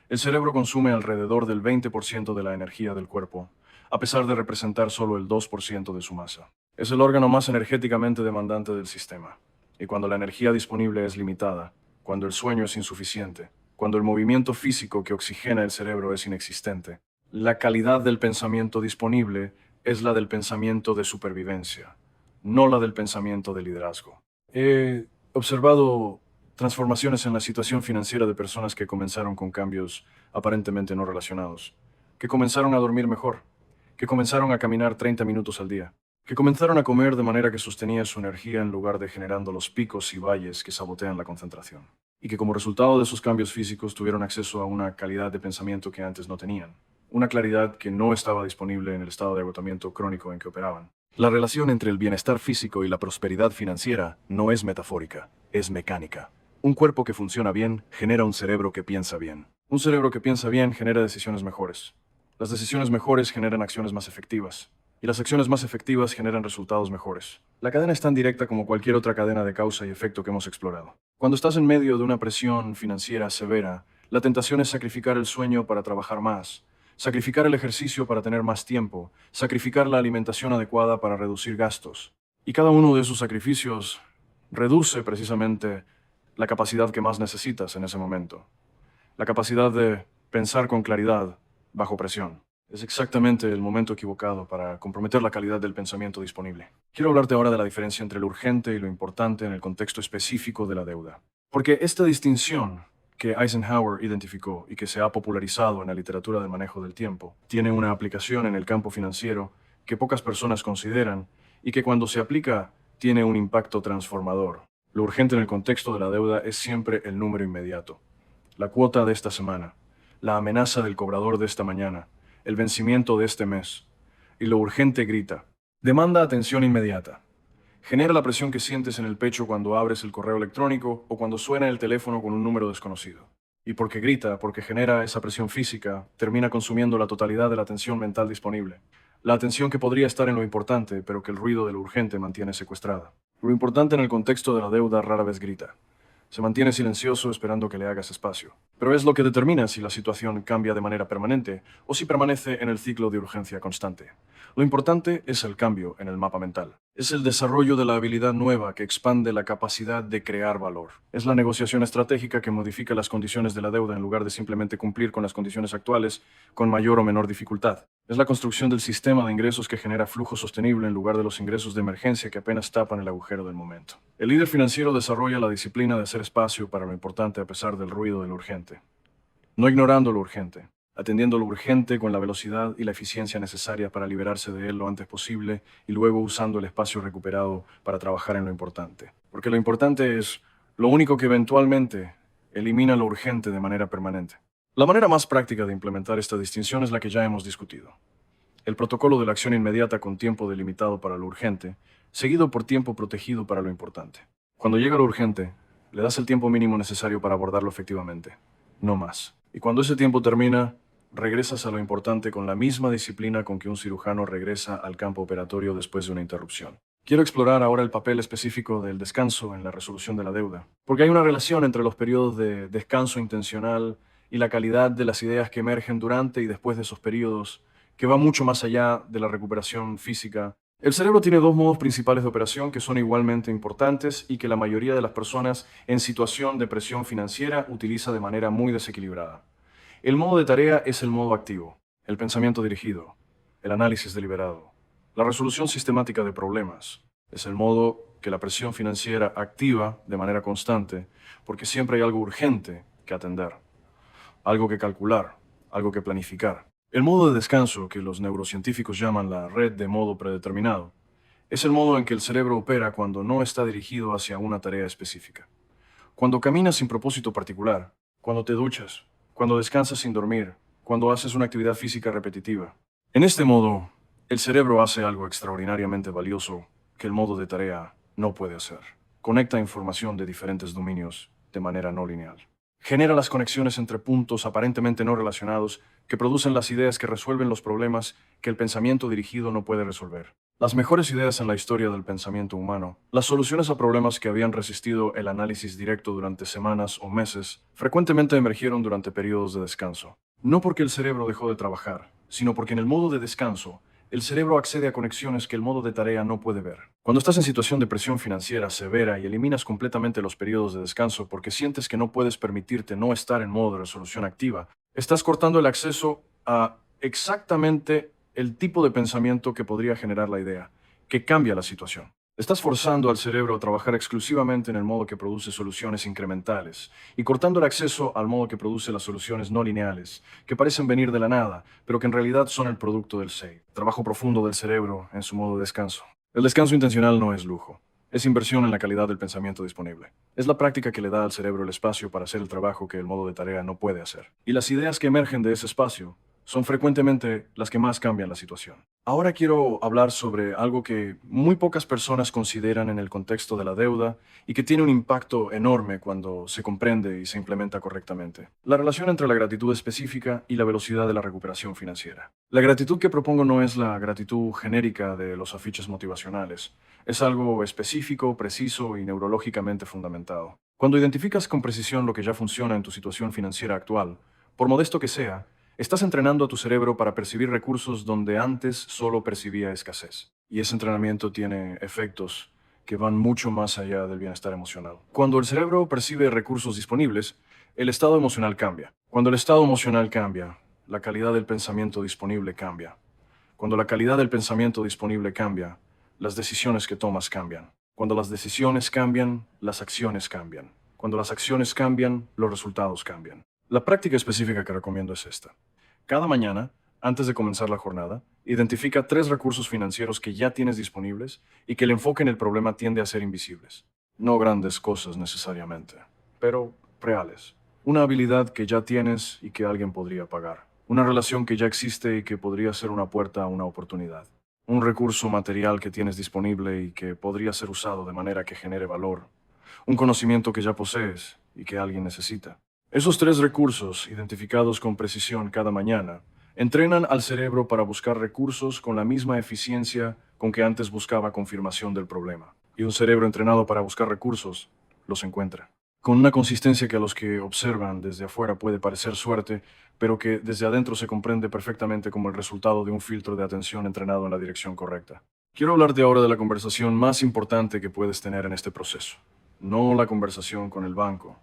El cerebro consume alrededor del 20% de la energía del cuerpo, a pesar de representar solo el 2% de su masa. Es el órgano más energéticamente demandante del sistema. Y cuando la energía disponible es limitada, cuando el sueño es insuficiente, cuando el movimiento físico que oxigena el cerebro es inexistente, la calidad del pensamiento disponible es la del pensamiento de supervivencia, no la del pensamiento de liderazgo. He observado transformaciones en la situación financiera de personas que comenzaron con cambios aparentemente no relacionados, que comenzaron a dormir mejor, que comenzaron a caminar 30 minutos al día, que comenzaron a comer de manera que sostenía su energía en lugar de generando los picos y valles que sabotean la concentración, y que como resultado de esos cambios físicos tuvieron acceso a una calidad de pensamiento que antes no tenían, una claridad que no estaba disponible en el estado de agotamiento crónico en que operaban. La relación entre el bienestar físico y la prosperidad financiera no es metafórica, es mecánica. Un cuerpo que funciona bien genera un cerebro que piensa bien. Un cerebro que piensa bien genera decisiones mejores. Las decisiones mejores generan acciones más efectivas, y las acciones más efectivas generan resultados mejores. La cadena es tan directa como cualquier otra cadena de causa y efecto que hemos explorado. Cuando estás en medio de una presión financiera severa, la tentación es sacrificar el sueño para trabajar más, sacrificar el ejercicio para tener más tiempo, sacrificar la alimentación adecuada para reducir gastos. Y cada uno de esos sacrificios reduce precisamente la capacidad que más necesitas en ese momento. La capacidad de pensar con claridad bajo presión. Es exactamente el momento equivocado para comprometer la calidad del pensamiento disponible. Quiero hablarte ahora de la diferencia entre lo urgente y lo importante en el contexto específico de la deuda. Porque esta distinción que Eisenhower identificó y que se ha popularizado en la literatura del manejo del tiempo, tiene una aplicación en el campo financiero que pocas personas consideran y que cuando se aplica tiene un impacto transformador. Lo urgente en el contexto de la deuda es siempre el número inmediato. La cuota de esta semana, la amenaza del cobrador de esta mañana, el vencimiento de este mes. Y lo urgente grita. Demanda atención inmediata. Genera la presión que sientes en el pecho cuando abres el correo electrónico o cuando suena el teléfono con un número desconocido. Y porque grita, porque genera esa presión física, termina consumiendo la totalidad de la atención mental disponible. La atención que podría estar en lo importante, pero que el ruido de lo urgente mantiene secuestrada. Lo importante en el contexto de la deuda rara vez grita. Se mantiene silencioso esperando que le hagas espacio. Pero es lo que determina si la situación cambia de manera permanente o si permanece en el ciclo de urgencia constante. Lo importante es el cambio en el mapa mental. Es el desarrollo de la habilidad nueva que expande la capacidad de crear valor. Es la negociación estratégica que modifica las condiciones de la deuda en lugar de simplemente cumplir con las condiciones actuales con mayor o menor dificultad. Es la construcción del sistema de ingresos que genera flujo sostenible en lugar de los ingresos de emergencia que apenas tapan el agujero del momento. El líder financiero desarrolla la disciplina de hacer espacio para lo importante a pesar del ruido de lo urgente. No ignorando lo urgente, atendiendo lo urgente con la velocidad y la eficiencia necesaria para liberarse de él lo antes posible y luego usando el espacio recuperado para trabajar en lo importante. Porque lo importante es lo único que eventualmente elimina lo urgente de manera permanente. La manera más práctica de implementar esta distinción es la que ya hemos discutido. El protocolo de la acción inmediata con tiempo delimitado para lo urgente, seguido por tiempo protegido para lo importante. Cuando llega lo urgente, le das el tiempo mínimo necesario para abordarlo efectivamente, no más. Y cuando ese tiempo termina, regresas a lo importante con la misma disciplina con que un cirujano regresa al campo operatorio después de una interrupción. Quiero explorar ahora el papel específico del descanso en la resolución de la deuda, porque hay una relación entre los periodos de descanso intencional y la calidad de las ideas que emergen durante y después de esos periodos, que va mucho más allá de la recuperación física. El cerebro tiene dos modos principales de operación que son igualmente importantes y que la mayoría de las personas en situación de presión financiera utiliza de manera muy desequilibrada. El modo de tarea es el modo activo, el pensamiento dirigido, el análisis deliberado, la resolución sistemática de problemas. Es el modo que la presión financiera activa de manera constante porque siempre hay algo urgente que atender, algo que calcular, algo que planificar. El modo de descanso, que los neurocientíficos llaman la red de modo predeterminado, es el modo en que el cerebro opera cuando no está dirigido hacia una tarea específica. Cuando caminas sin propósito particular, cuando te duchas, cuando descansas sin dormir, cuando haces una actividad física repetitiva. En este modo, el cerebro hace algo extraordinariamente valioso que el modo de tarea no puede hacer. Conecta información de diferentes dominios de manera no lineal. Genera las conexiones entre puntos aparentemente no relacionados que producen las ideas que resuelven los problemas que el pensamiento dirigido no puede resolver. Las mejores ideas en la historia del pensamiento humano, las soluciones a problemas que habían resistido el análisis directo durante semanas o meses, frecuentemente emergieron durante periodos de descanso. No porque el cerebro dejó de trabajar, sino porque en el modo de descanso, el cerebro accede a conexiones que el modo de tarea no puede ver. Cuando estás en situación de presión financiera severa y eliminas completamente los periodos de descanso porque sientes que no puedes permitirte no estar en modo de resolución activa, estás cortando el acceso a exactamente el tipo de pensamiento que podría generar la idea, que cambia la situación. Estás forzando al cerebro a trabajar exclusivamente en el modo que produce soluciones incrementales y cortando el acceso al modo que produce las soluciones no lineales, que parecen venir de la nada, pero que en realidad son el producto del SEI, trabajo profundo del cerebro en su modo de descanso. El descanso intencional no es lujo, es inversión en la calidad del pensamiento disponible. Es la práctica que le da al cerebro el espacio para hacer el trabajo que el modo de tarea no puede hacer. Y las ideas que emergen de ese espacio son frecuentemente las que más cambian la situación. Ahora quiero hablar sobre algo que muy pocas personas consideran en el contexto de la deuda y que tiene un impacto enorme cuando se comprende y se implementa correctamente. La relación entre la gratitud específica y la velocidad de la recuperación financiera. La gratitud que propongo no es la gratitud genérica de los afiches motivacionales. Es algo específico, preciso y neurológicamente fundamentado. Cuando identificas con precisión lo que ya funciona en tu situación financiera actual, por modesto que sea, estás entrenando a tu cerebro para percibir recursos donde antes solo percibía escasez. Y ese entrenamiento tiene efectos que van mucho más allá del bienestar emocional. Cuando el cerebro percibe recursos disponibles, el estado emocional cambia. Cuando el estado emocional cambia, la calidad del pensamiento disponible cambia. Cuando la calidad del pensamiento disponible cambia, las decisiones que tomas cambian. Cuando las decisiones cambian, las acciones cambian. Cuando las acciones cambian, los resultados cambian. La práctica específica que recomiendo es esta. Cada mañana, antes de comenzar la jornada, identifica 3 recursos financieros que ya tienes disponibles y que el enfoque en el problema tiende a ser invisibles. No grandes cosas necesariamente, pero reales. Una habilidad que ya tienes y que alguien podría pagar. Una relación que ya existe y que podría ser una puerta a una oportunidad. Un recurso material que tienes disponible y que podría ser usado de manera que genere valor. Un conocimiento que ya posees y que alguien necesita. Esos 3 recursos, identificados con precisión cada mañana, entrenan al cerebro para buscar recursos con la misma eficiencia con que antes buscaba confirmación del problema. Y un cerebro entrenado para buscar recursos los encuentra. Con una consistencia que a los que observan desde afuera puede parecer suerte, pero que desde adentro se comprende perfectamente como el resultado de un filtro de atención entrenado en la dirección correcta. Quiero hablarte ahora de la conversación más importante que puedes tener en este proceso. No la conversación con el banco,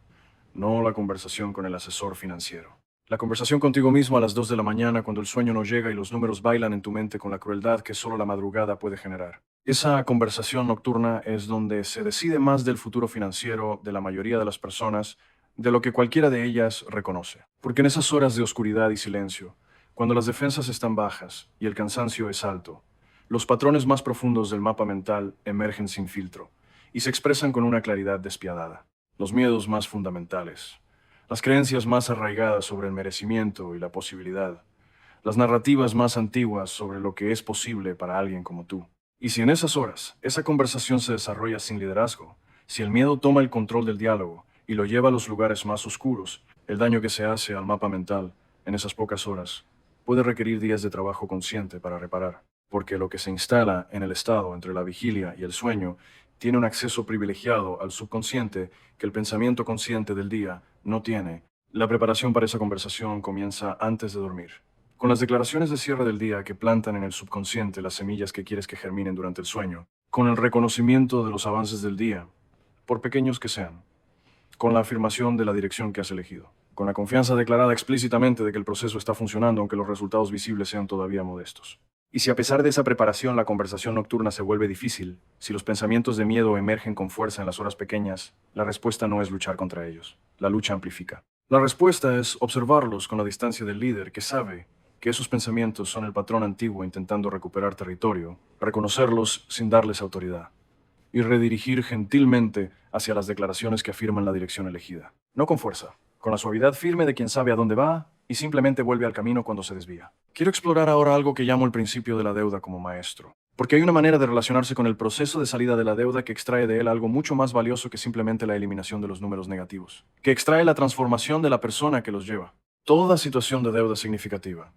no la conversación con el asesor financiero. La conversación contigo mismo a las 2 de la mañana cuando el sueño no llega y los números bailan en tu mente con la crueldad que solo la madrugada puede generar. Esa conversación nocturna es donde se decide más del futuro financiero de la mayoría de las personas de lo que cualquiera de ellas reconoce. Porque en esas horas de oscuridad y silencio, cuando las defensas están bajas y el cansancio es alto, los patrones más profundos del mapa mental emergen sin filtro y se expresan con una claridad despiadada. Los miedos más fundamentales, las creencias más arraigadas sobre el merecimiento y la posibilidad, las narrativas más antiguas sobre lo que es posible para alguien como tú. Y si en esas horas esa conversación se desarrolla sin liderazgo, si el miedo toma el control del diálogo y lo lleva a los lugares más oscuros, el daño que se hace al mapa mental en esas pocas horas puede requerir días de trabajo consciente para reparar, porque lo que se instala en el estado entre la vigilia y el sueño tiene un acceso privilegiado al subconsciente que el pensamiento consciente del día no tiene. La preparación para esa conversación comienza antes de dormir, con las declaraciones de cierre del día que plantan en el subconsciente las semillas que quieres que germinen durante el sueño, con el reconocimiento de los avances del día, por pequeños que sean, con la afirmación de la dirección que has elegido, con la confianza declarada explícitamente de que el proceso está funcionando aunque los resultados visibles sean todavía modestos. Y si a pesar de esa preparación la conversación nocturna se vuelve difícil, si los pensamientos de miedo emergen con fuerza en las horas pequeñas, la respuesta no es luchar contra ellos. La lucha amplifica. La respuesta es observarlos con la distancia del líder que sabe que esos pensamientos son el patrón antiguo intentando recuperar territorio, reconocerlos sin darles autoridad y redirigir gentilmente hacia las declaraciones que afirman la dirección elegida. No con fuerza, con la suavidad firme de quien sabe a dónde va y simplemente vuelve al camino cuando se desvía. Quiero explorar ahora algo que llamo el principio de la deuda como maestro, porque hay una manera de relacionarse con el proceso de salida de la deuda que extrae de él algo mucho más valioso que simplemente la eliminación de los números negativos, que extrae la transformación de la persona que los lleva. Toda situación de deuda significativa,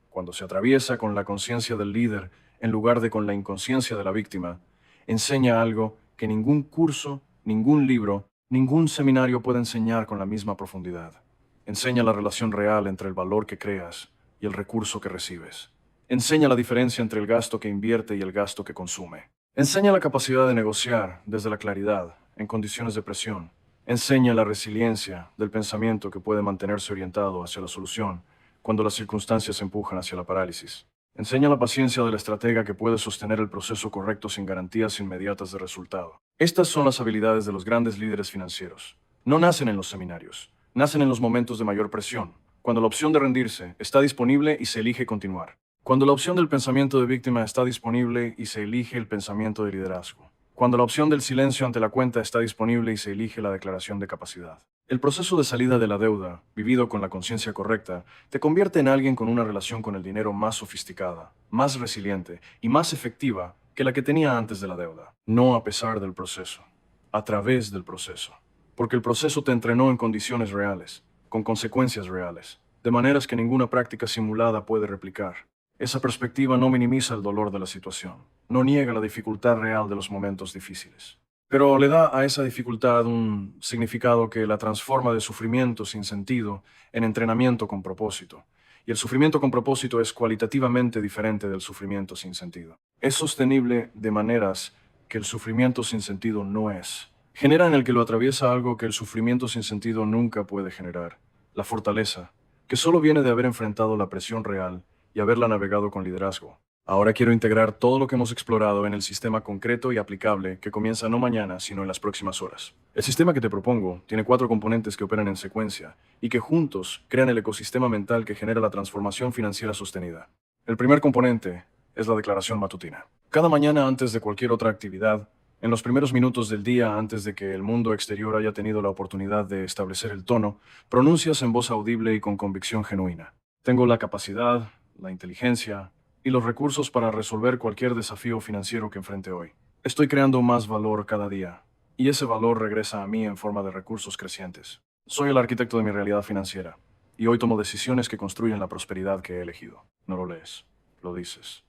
cuando se atraviesa con la conciencia del líder en lugar de con la inconsciencia de la víctima, enseña algo que ningún curso, ningún libro, ningún seminario puede enseñar con la misma profundidad. Enseña la relación real entre el valor que creas y el recurso que recibes. Enseña la diferencia entre el gasto que invierte y el gasto que consume. Enseña la capacidad de negociar desde la claridad en condiciones de presión. Enseña la resiliencia del pensamiento que puede mantenerse orientado hacia la solución cuando las circunstancias empujan hacia la parálisis. Enseña la paciencia del estratega que puede sostener el proceso correcto sin garantías inmediatas de resultado. Estas son las habilidades de los grandes líderes financieros. No nacen en los seminarios, nacen en los momentos de mayor presión, cuando la opción de rendirse está disponible y se elige continuar. Cuando la opción del pensamiento de víctima está disponible y se elige el pensamiento de liderazgo. cuando la opción del silencio ante la cuenta está disponible y se elige la declaración de capacidad. El proceso de salida de la deuda, vivido con la conciencia correcta, te convierte en alguien con una relación con el dinero más sofisticada, más resiliente y más efectiva que la que tenía antes de la deuda. No a pesar del proceso, a través del proceso. Porque el proceso te entrenó en condiciones reales, con consecuencias reales, de maneras que ninguna práctica simulada puede replicar. Esa perspectiva no minimiza el dolor de la situación, no niega la dificultad real de los momentos difíciles, pero le da a esa dificultad un significado que la transforma de sufrimiento sin sentido en entrenamiento con propósito. Y el sufrimiento con propósito es cualitativamente diferente del sufrimiento sin sentido. Es sostenible de maneras que el sufrimiento sin sentido no es. Genera en el que lo atraviesa algo que el sufrimiento sin sentido nunca puede generar: la fortaleza, que solo viene de haber enfrentado la presión real y haberla navegado con liderazgo. Ahora quiero integrar todo lo que hemos explorado en el sistema concreto y aplicable que comienza no mañana, sino en las próximas horas. El sistema que te propongo tiene 4 componentes que operan en secuencia y que juntos crean el ecosistema mental que genera la transformación financiera sostenida. El primer componente es la declaración matutina. Cada mañana antes de cualquier otra actividad, en los primeros minutos del día, antes de que el mundo exterior haya tenido la oportunidad de establecer el tono, pronuncias en voz audible y con convicción genuina: tengo la capacidad, la inteligencia y los recursos para resolver cualquier desafío financiero que enfrente hoy. Estoy creando más valor cada día, y ese valor regresa a mí en forma de recursos crecientes. Soy el arquitecto de mi realidad financiera, y hoy tomo decisiones que construyen la prosperidad que he elegido. No lo lees, lo dices.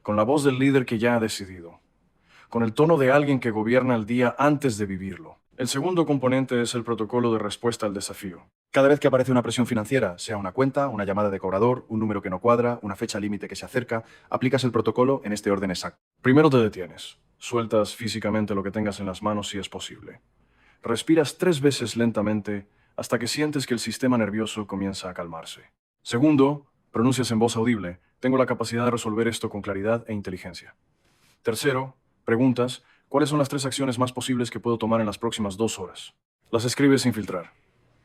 Con la voz del líder que ya ha decidido. Con el tono de alguien que gobierna el día antes de vivirlo. El segundo componente es el protocolo de respuesta al desafío. Cada vez que aparece una presión financiera, sea una cuenta, una llamada de cobrador, un número que no cuadra, una fecha límite que se acerca, aplicas el protocolo en este orden exacto. Primero te detienes. Sueltas físicamente lo que tengas en las manos si es posible. Respiras 3 veces lentamente hasta que sientes que el sistema nervioso comienza a calmarse. Segundo, pronuncias en voz audible: tengo la capacidad de resolver esto con claridad e inteligencia. Tercero, preguntas: ¿cuáles son las 3 acciones más posibles que puedo tomar en las próximas 2 horas? Las escribes sin filtrar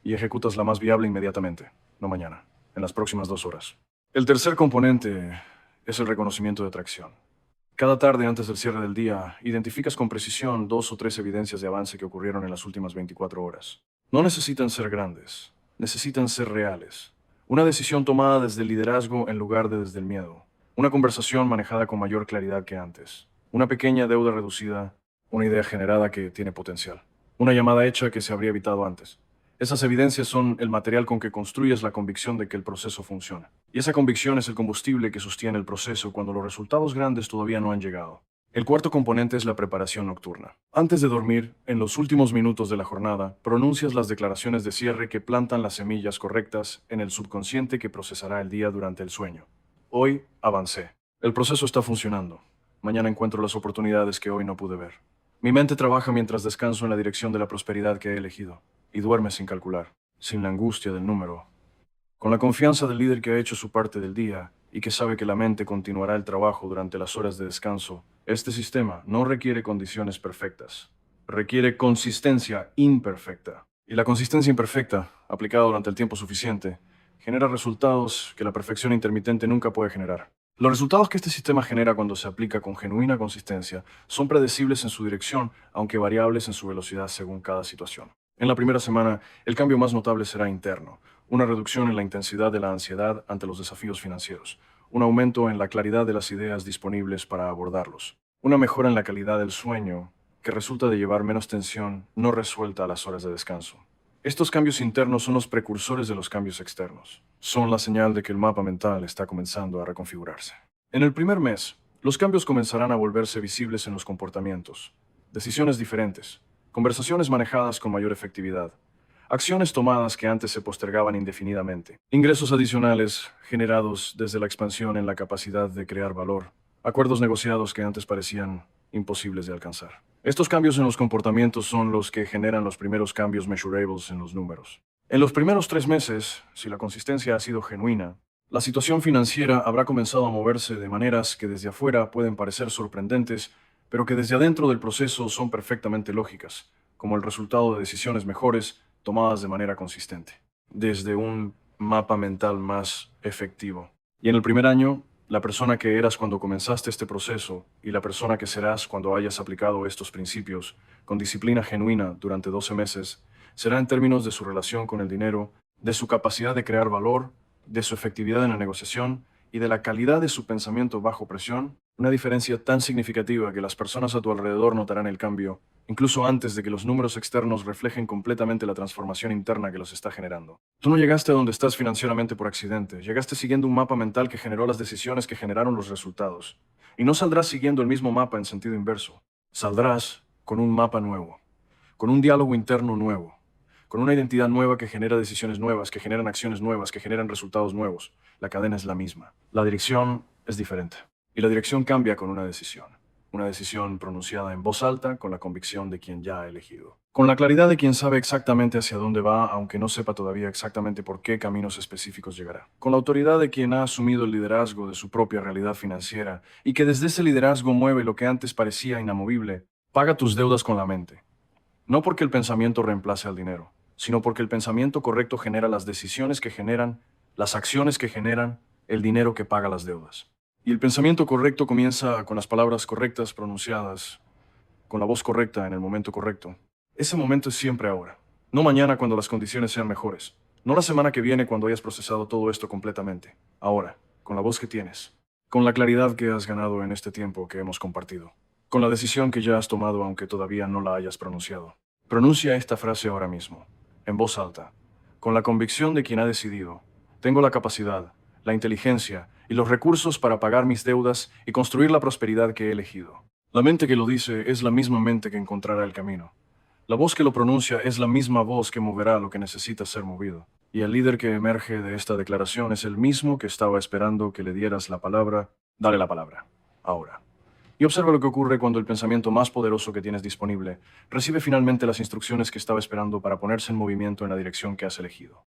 y ejecutas la más viable inmediatamente, no mañana, en las próximas 2 horas. El tercer componente es el reconocimiento de atracción. Cada tarde antes del cierre del día, identificas con precisión 2 o 3 evidencias de avance que ocurrieron en las últimas 24 horas. No necesitan ser grandes, necesitan ser reales. Una decisión tomada desde el liderazgo en lugar de desde el miedo. Una conversación manejada con mayor claridad que antes. Una pequeña deuda reducida, una idea generada que tiene potencial. Una llamada hecha que se habría evitado antes. Esas evidencias son el material con que construyes la convicción de que el proceso funciona. Y esa convicción es el combustible que sostiene el proceso cuando los resultados grandes todavía no han llegado. El cuarto componente es la preparación nocturna. Antes de dormir, en los últimos minutos de la jornada, pronuncias las declaraciones de cierre que plantan las semillas correctas en el subconsciente que procesará el día durante el sueño. Hoy avancé. El proceso está funcionando. Mañana encuentro las oportunidades que hoy no pude ver. Mi mente trabaja mientras descanso en la dirección de la prosperidad que he elegido. Y duerme sin calcular, sin la angustia del número. Con la confianza del líder que ha hecho su parte del día y que sabe que la mente continuará el trabajo durante las horas de descanso, este sistema no requiere condiciones perfectas. Requiere consistencia imperfecta. Y la consistencia imperfecta, aplicada durante el tiempo suficiente, genera resultados que la perfección intermitente nunca puede generar. Los resultados que este sistema genera cuando se aplica con genuina consistencia son predecibles en su dirección, aunque variables en su velocidad según cada situación. En la primera semana, el cambio más notable será interno: una reducción en la intensidad de la ansiedad ante los desafíos financieros, un aumento en la claridad de las ideas disponibles para abordarlos, una mejora en la calidad del sueño que resulta de llevar menos tensión no resuelta a las horas de descanso. Estos cambios internos son los precursores de los cambios externos. Son la señal de que el mapa mental está comenzando a reconfigurarse. En el primer mes, los cambios comenzarán a volverse visibles en los comportamientos. Decisiones diferentes, conversaciones manejadas con mayor efectividad, acciones tomadas que antes se postergaban indefinidamente, ingresos adicionales generados desde la expansión en la capacidad de crear valor, acuerdos negociados que antes parecían imposibles de alcanzar. Estos cambios en los comportamientos son los que generan los primeros cambios measurables en los números. En los primeros 3 meses, si la consistencia ha sido genuina, la situación financiera habrá comenzado a moverse de maneras que desde afuera pueden parecer sorprendentes, pero que desde adentro del proceso son perfectamente lógicas, como el resultado de decisiones mejores tomadas de manera consistente, desde un mapa mental más efectivo. Y en el primer año, La persona que eras cuando comenzaste este proceso y la persona que serás cuando hayas aplicado estos principios con disciplina genuina durante 12 meses será en términos de su relación con el dinero, de su capacidad de crear valor, de su efectividad en la negociación y de la calidad de su pensamiento bajo presión, una diferencia tan significativa que las personas a tu alrededor notarán el cambio, incluso antes de que los números externos reflejen completamente la transformación interna que los está generando. Tú no llegaste a donde estás financieramente por accidente, llegaste siguiendo un mapa mental que generó las decisiones que generaron los resultados. Y no saldrás siguiendo el mismo mapa en sentido inverso, saldrás con un mapa nuevo, con un diálogo interno nuevo, con una identidad nueva que genera decisiones nuevas, que generan acciones nuevas, que generan resultados nuevos. La cadena es la misma. La dirección es diferente. Y la dirección cambia con una decisión. Una decisión pronunciada en voz alta con la convicción de quien ya ha elegido. Con la claridad de quien sabe exactamente hacia dónde va, aunque no sepa todavía exactamente por qué caminos específicos llegará. Con la autoridad de quien ha asumido el liderazgo de su propia realidad financiera y que desde ese liderazgo mueve lo que antes parecía inamovible. Paga tus deudas con la mente. No porque el pensamiento reemplace al dinero, sino porque el pensamiento correcto genera las decisiones que generan, las acciones que generan, el dinero que paga las deudas. Y el pensamiento correcto comienza con las palabras correctas pronunciadas, con la voz correcta en el momento correcto. Ese momento es siempre ahora, no mañana cuando las condiciones sean mejores, no la semana que viene cuando hayas procesado todo esto completamente. Ahora, con la voz que tienes, con la claridad que has ganado en este tiempo que hemos compartido, con la decisión que ya has tomado aunque todavía no la hayas pronunciado. Pronuncia esta frase ahora mismo, en voz alta, con la convicción de quien ha decidido. Tengo la capacidad, la inteligencia y los recursos para pagar mis deudas y construir la prosperidad que he elegido. La mente que lo dice es la misma mente que encontrará el camino. La voz que lo pronuncia es la misma voz que moverá lo que necesita ser movido. Y el líder que emerge de esta declaración es el mismo que estaba esperando que le dieras la palabra. Dale la palabra. Ahora. Y observa lo que ocurre cuando el pensamiento más poderoso que tienes disponible recibe finalmente las instrucciones que estaba esperando para ponerse en movimiento en la dirección que has elegido.